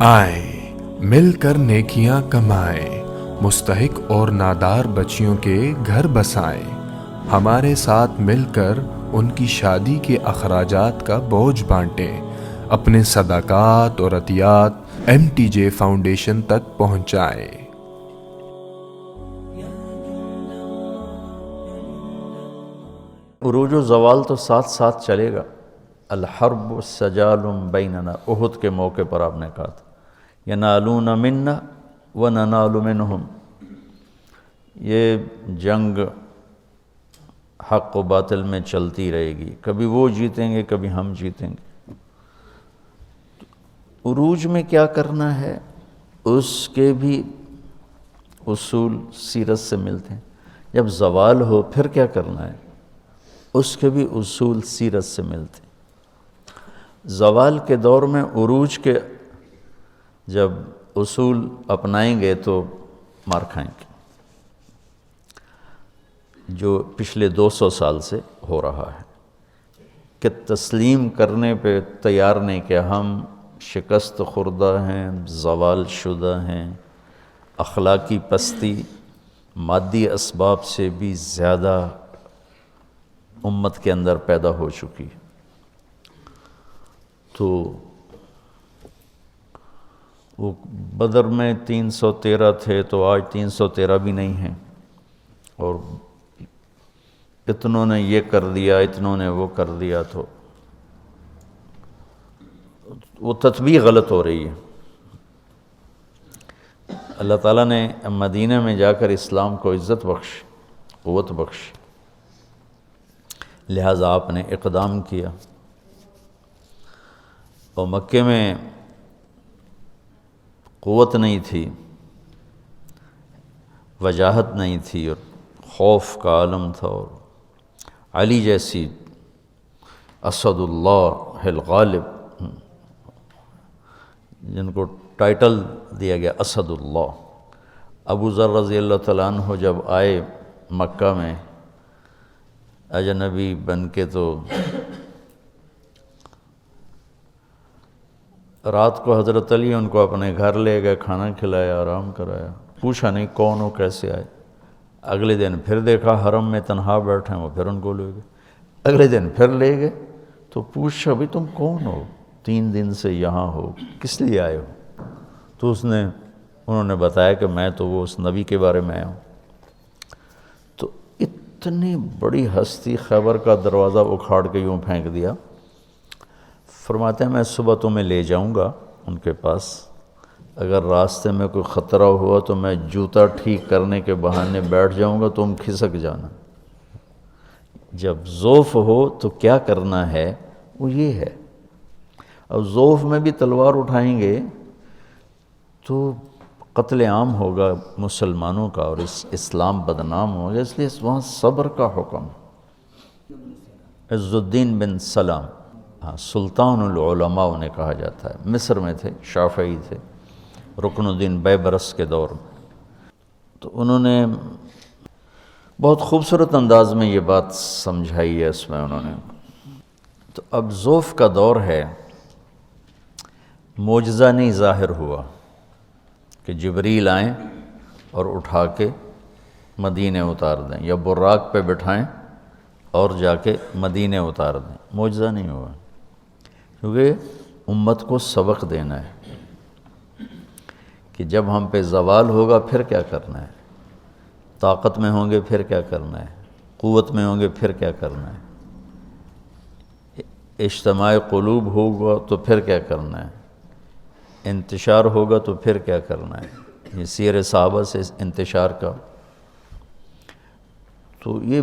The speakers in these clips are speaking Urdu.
آئیں مل کر نیکیاں کمائیں، مستحق اور نادار بچیوں کے گھر بسائیں، ہمارے ساتھ مل کر ان کی شادی کے اخراجات کا بوجھ بانٹیں، اپنے صدقات اور عطیات MTJ فاؤنڈیشن تک پہنچائیں۔ عروج و زوال تو ساتھ ساتھ چلے گا۔ الحرب سجال بیننا، احد کے موقع پر آپ نے کہا تھا ینالون منا وننال منہم، یہ جنگ حق و باطل میں چلتی رہے گی، کبھی وہ جیتیں گے کبھی ہم جیتیں گے۔ عروج میں کیا کرنا ہے اس کے بھی اصول سیرت سے ملتے ہیں، جب زوال ہو پھر کیا کرنا ہے اس کے بھی اصول سیرت سے ملتے ہیں۔ زوال کے دور میں عروج کے جب اصول اپنائیں گے تو مار کھائیں گے، جو پچھلے 200 سال سے ہو رہا ہے کہ تسلیم کرنے پہ تیار نہیں کہ ہم شکست خوردہ ہیں، زوال شدہ ہیں، اخلاقی پستی مادی اسباب سے بھی زیادہ امت کے اندر پیدا ہو چکی ہے۔ تو وہ بدر میں 313 تھے تو آج 313 بھی نہیں ہیں، اور اتنوں نے یہ کر دیا اتنوں نے وہ کر دیا، تو وہ تطبیق غلط ہو رہی ہے۔ اللہ تعالیٰ نے مدینہ میں جا کر اسلام کو عزت بخش، قوت بخش، لہٰذا آپ نے اقدام کیا، اور مکے میں قوت نہیں تھی، وجاہت نہیں تھی، اور خوف کا عالم تھا، اور علی جیسی اسد اللہ الغالب جن کو ٹائٹل دیا گیا اسد اللہ، ابو ذر رضی اللہ تعالیٰ عنہ جب آئے مکہ میں اجنبی بن کے، تو رات کو حضرت علی ان کو اپنے گھر لے گئے، کھانا کھلایا، آرام کرایا، پوچھا نہیں کون ہو کیسے آئے۔ اگلے دن پھر دیکھا حرم میں تنہا بیٹھے ہیں، وہ پھر ان کو لے گئے، اگلے دن پھر لے گئے، تو پوچھا بھی تم کون ہو، 3 دن سے یہاں ہو، کس لیے آئے ہو؟ تو انہوں نے بتایا کہ میں تو وہ اس نبی کے بارے میں آیا ہوں۔ تو اتنی بڑی ہستی خیبر کا دروازہ اکھاڑ کے یوں پھینک دیا۔ فرماتے ہیں میں صبح تمہیں لے جاؤں گا ان کے پاس، اگر راستے میں کوئی خطرہ ہوا تو میں جوتا ٹھیک کرنے کے بہانے بیٹھ جاؤں گا، تم کھسک جانا۔ جب ضعف ہو تو کیا کرنا ہے وہ یہ ہے۔ اب ضعف میں بھی تلوار اٹھائیں گے تو قتل عام ہوگا مسلمانوں کا، اور اسلام بدنام ہوگا، اس لیے وہاں صبر کا حکم۔ عز الدین بن سلام، ہاں سلطان العلماء انہیں کہا جاتا ہے، مصر میں تھے، شافعی تھے، رکن الدین بیبرس کے دور میں۔ تو انہوں نے بہت خوبصورت انداز میں یہ بات سمجھائی ہے اس میں انہوں نے۔ تو اب ضعف کا دور ہے، معجزہ نہیں ظاہر ہوا کہ جبریل آئیں اور اٹھا کے مدینے اتار دیں، یا براق پہ بٹھائیں اور جا کے مدینے اتار دیں، معجزہ نہیں ہوا، کیونکہ امت کو سبق دینا ہے کہ جب ہم پہ زوال ہوگا پھر کیا کرنا ہے، طاقت میں ہوں گے پھر کیا کرنا ہے، قوت میں ہوں گے پھر کیا کرنا ہے، اجتماع قلوب ہوگا تو پھر کیا کرنا ہے، انتشار ہوگا تو پھر کیا کرنا ہے۔ یہ سیر صحابہ سے انتشار کا۔ تو یہ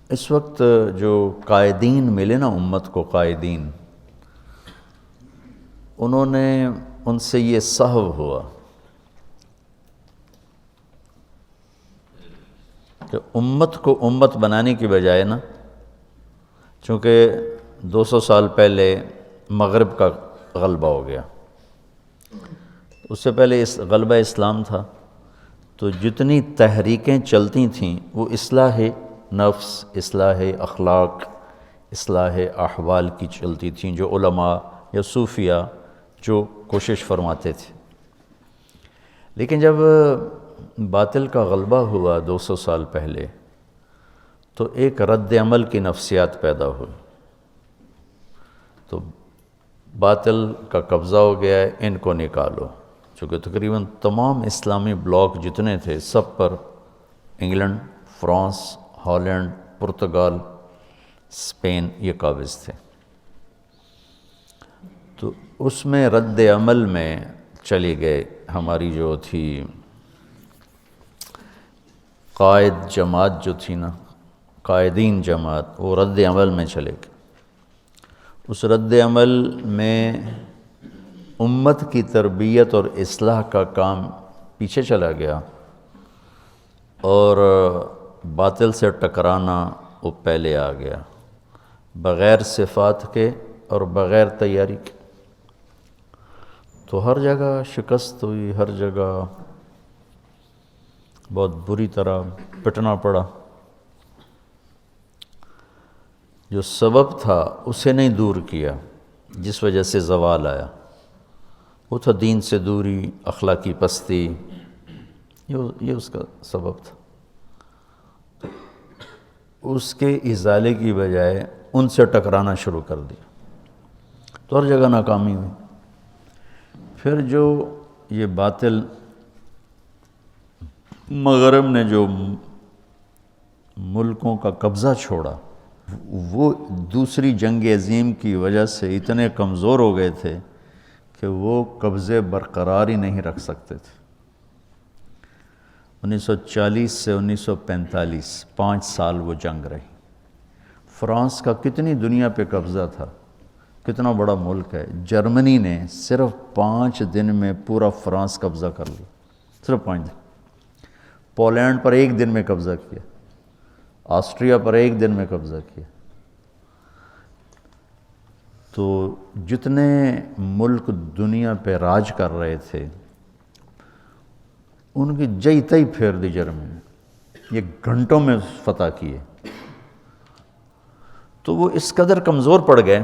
اس وقت جو قائدین ملے نا امت کو، قائدین، انہوں نے ان سے یہ سہو ہوا کہ امت کو امت بنانے کی بجائے نا، چونکہ 200 سال پہلے مغرب کا غلبہ ہو گیا، اس سے پہلے غلبہ اسلام تھا، تو جتنی تحریکیں چلتی تھیں وہ اصلاح نفس، اصلاح اخلاق، اصلاح احوال کی چلتی تھیں، جو علماء یا صوفیہ جو کوشش فرماتے تھے۔ لیکن جب باطل کا غلبہ ہوا 200 سال پہلے تو ایک رد عمل کی نفسیات پیدا ہوئی، تو باطل کا قبضہ ہو گیا ہے، ان کو نکالو، چونکہ تقریباً تمام اسلامی بلاک جتنے تھے سب پر England, France, Holland, Portugal, Spain یہ قابض تھے۔ تو اس میں رد عمل میں چلی گئے ہماری جو تھی قائد جماعت جو تھی نا، قائدین جماعت، وہ رد عمل میں چلے گئے۔ اس رد عمل میں امت کی تربیت اور اصلاح کا کام پیچھے چلا گیا، اور باطل سے ٹکرانا وہ پہلے آ گیا، بغیر صفات کے اور بغیر تیاری کے۔ تو ہر جگہ شکست ہوئی، ہر جگہ بہت بری طرح پٹنا پڑا۔ جو سبب تھا اسے نہیں دور کیا، جس وجہ سے زوال آیا، وہ تھا دین سے دوری، اخلاقی پستی، یہ اس کا سبب تھا۔ اس کے ازالے کی بجائے ان سے ٹکرانا شروع کر دیا، تو ہر جگہ ناکامی ہوئی۔ پھر جو یہ باطل مغرب نے جو ملکوں کا قبضہ چھوڑا، وہ دوسری جنگ عظیم کی وجہ سے اتنے کمزور ہو گئے تھے کہ وہ قبضے برقرار ہی نہیں رکھ سکتے تھے۔ 1940 سے 1945 5 سال وہ جنگ رہی۔ فرانس کا کتنی دنیا پہ قبضہ تھا، کتنا بڑا ملک ہے، جرمنی نے صرف 5 دن میں پورا فرانس قبضہ کر لیا، صرف 5 دن۔ پولینڈ پر 1 دن میں قبضہ کیا، آسٹریا پر 1 دن میں قبضہ کیا۔ تو جتنے ملک دنیا پہ راج کر رہے تھے ان کی جئی تئی پھیر دی جرمنی، یہ گھنٹوں میں فتح کیے۔ تو وہ اس قدر کمزور پڑ گئے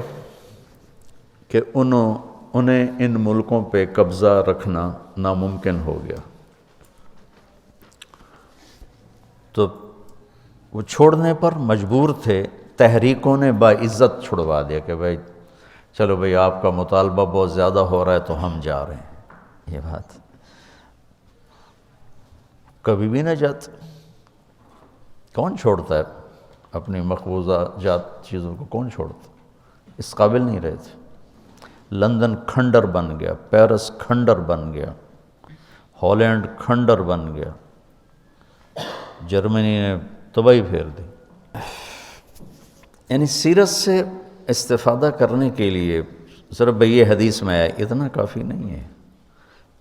کہ انہیں ان ملکوں پہ قبضہ رکھنا ناممکن ہو گیا۔ تو وہ چھوڑنے پر مجبور تھے، تحریکوں نے باعزت چھڑوا دیا کہ بھائی چلو بھائی آپ کا مطالبہ بہت زیادہ ہو رہا ہے تو ہم جا رہے ہیں۔ یہ بات کبھی بھی نہ جاتے، کون چھوڑتا ہے اپنی مقبوضہ جات چیزوں کو، کون چھوڑتا، اس قابل نہیں رہے تھے۔ لندن کھنڈر بن گیا، پیرس کھنڈر بن گیا، ہالینڈ کھنڈر بن گیا، جرمنی نے تباہی پھیر دی۔ یعنی سیرت سے استفادہ کرنے کے لیے صرف یہ حدیث میں آیا اتنا کافی نہیں ہے،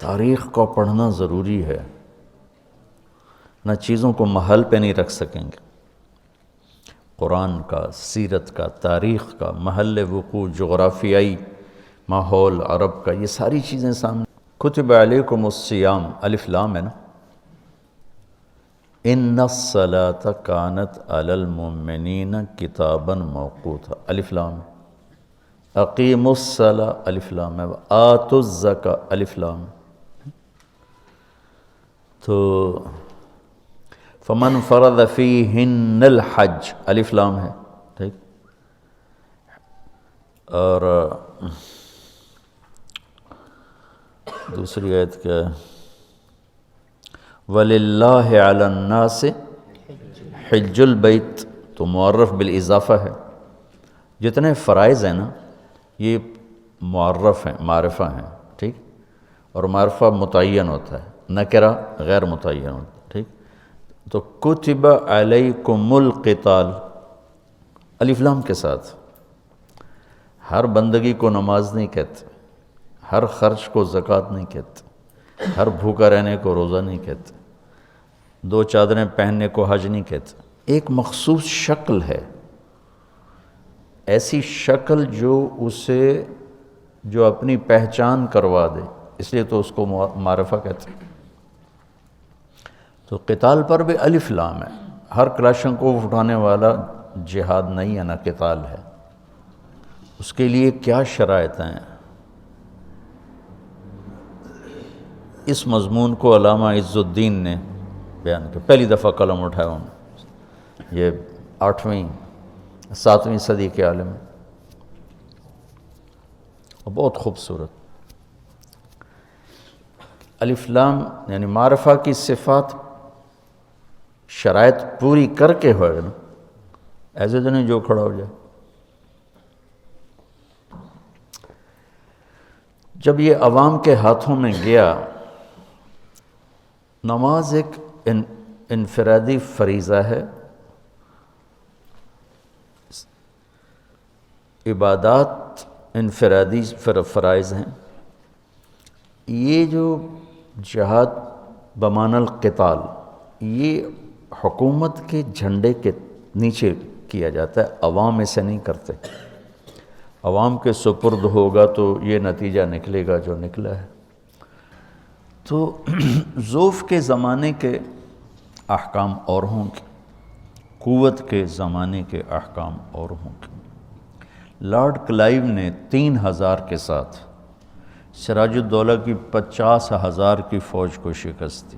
تاریخ کو پڑھنا ضروری ہے، نہ چیزوں کو محل پہ نہیں رکھ سکیں گے۔ قرآن کا، سیرت کا، تاریخ کا، محل وقوع، جغرافیائی ماحول عرب کا، یہ ساری چیزیں سامنے۔ کتب علیکم الصیام، الف لام ہے نا، ان الصلاۃ کانت علی المؤمنین کتابا موقوتا، الف لام ہے۔ اقیموا الصلاۃ، الف لام ہے۔ آتوا الزکاۃ، الف لام ہے۔ تو فمن فرض فیہن الحج، الف لام ہے، ٹھیک۔ اور دوسری آیت کیا ہے؟ وَلِلَّهِ عَلَى النَّاسِ حِجُّ الْبَيْتِ، تو معرف بالاضافہ ہے۔ جتنے فرائض ہیں نا یہ معرف ہیں، معرفہ ہیں، ٹھیک۔ اور معرفہ متعین ہوتا ہے، نکرہ غیر متعین ہوتا ہے، ٹھیک۔ تو کتب علیکم القتال، الف لام کے ساتھ۔ ہر بندگی کو نماز نہیں کہتے، ہر خرچ کو زکوٰۃ نہیں کہتے، ہر بھوکا رہنے کو روزہ نہیں کہتے، 2 چادریں پہننے کو حج نہیں کہتے۔ ایک مخصوص شکل ہے، ایسی شکل جو اپنی پہچان کروا دے، اس لیے تو اس کو معرفہ کہتے ہیں۔ تو قتال پر بھی الف لام ہے، ہر کلاشن کو اٹھانے والا جہاد نہیں ہے، نہ قتال ہے۔ اس کے لیے کیا شرائط ہیں؟ اس مضمون کو علامہ عز الدین نے بیان کیا، پہلی دفعہ قلم اٹھایا انہوں نے، یہ 7ویں صدی کے عالم ہیں، اور بہت خوبصورت۔ الف لام یعنی معرفہ کی صفات شرائط پوری کر کے ہوئے نا، ایسے تو نہیں جو کھڑا ہو جائے۔ جب یہ عوام کے ہاتھوں میں گیا، نماز ایک انفرادی فریضہ ہے، عبادات انفرادی فرائض ہیں۔ یہ جو جہاد بمعنی القتال، یہ حکومت کے جھنڈے کے نیچے کیا جاتا ہے، عوام اسے نہیں کرتے۔ عوام کے سپرد ہوگا تو یہ نتیجہ نکلے گا جو نکلا ہے۔ تو ضعف کے زمانے کے احکام اور ہوں گے، قوت کے زمانے کے احکام اور ہوں گے۔ لارڈ کلائیو نے 3000 کے ساتھ سراج الدولہ کی 50,000 کی فوج کو شکست دی۔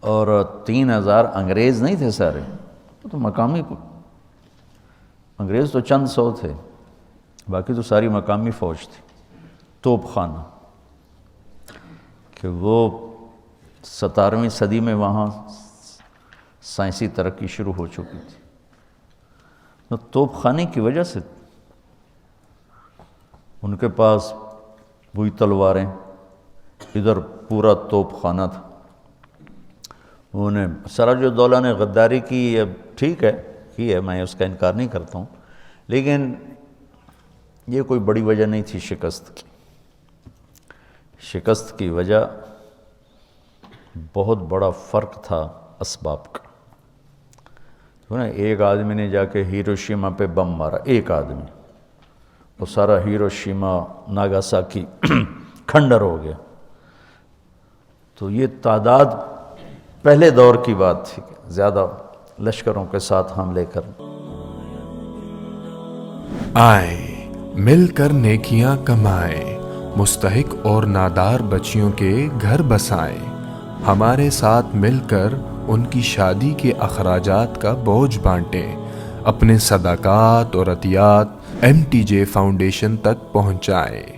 اور 3000 انگریز نہیں تھے سارے، وہ تو مقامی انگریز تو چند سو تھے، باقی تو ساری مقامی فوج تھی۔ توپ خانہ کہ وہ 17ویں صدی میں وہاں سائنسی ترقی شروع ہو چکی تھی، تو توپ خانے کی وجہ سے ان کے پاس وہی تلواریں، ادھر پورا توپ خانہ تھا۔ انہیں سراج الدولہ نے غداری کی، اب ٹھیک ہے کی ہے، میں اس کا انکار نہیں کرتا ہوں، لیکن یہ کوئی بڑی وجہ نہیں تھی شکست کی۔ شکست کی وجہ بہت بڑا فرق تھا اسباب کا۔ ایک آدمی نے جا کے ہیروشیما پہ بم مارا، ایک آدمی، وہ سارا ہیروشیما ناگاساکی کھنڈر ہو گیا۔ تو یہ تعداد پہلے دور کی بات تھی، زیادہ لشکروں کے ساتھ حملے کر۔ آئیں مل کر نیکیاں کمائیں، مستحق اور نادار بچیوں کے گھر بسائیں، ہمارے ساتھ مل کر ان کی شادی کے اخراجات کا بوجھ بانٹیں، اپنے صدقات اور عطیات MTJ فاؤنڈیشن تک پہنچائیں۔